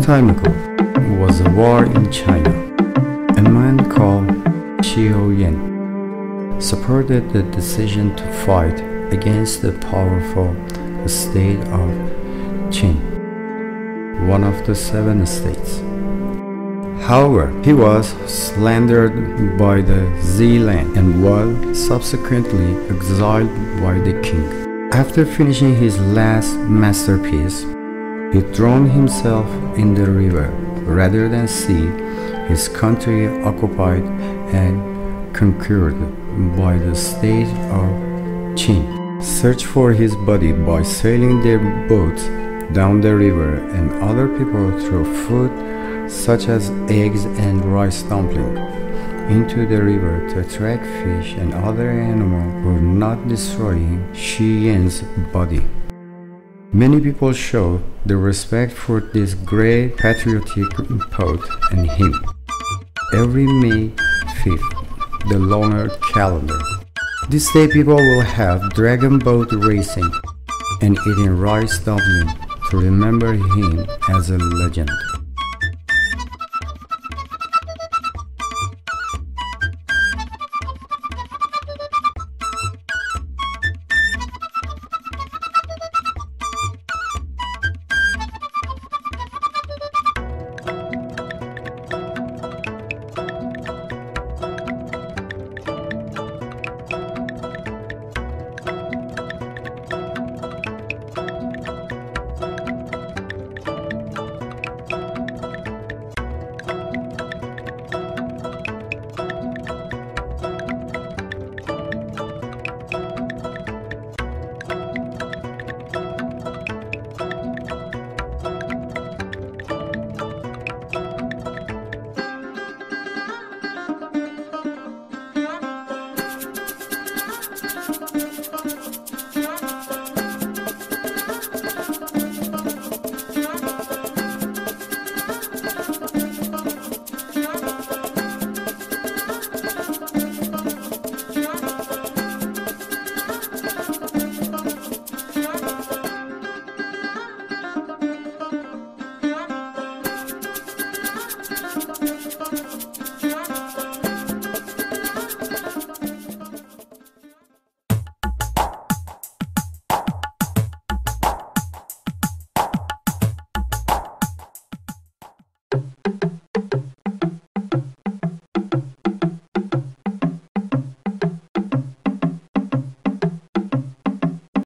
time ago was a war in China. A man called Xiao Yan supported the decision to fight against the powerful state of Qin, one of the 7 states. However, he was slandered by the Zealand and was subsequently exiled by the king. After finishing his last masterpiece, he drowned himself in the river rather than see his country occupied and conquered by the state of Qin. Search for his body by sailing their boats down the river, and other people threw food such as eggs and rice dumpling into the river to attract fish and other animals for not destroying Xi Yan's body. Many people show their respect for this great patriotic poet and hymn every May 5th, the lunar calendar. This day people will have dragon boat racing and eating rice dumpling to remember him as a legend.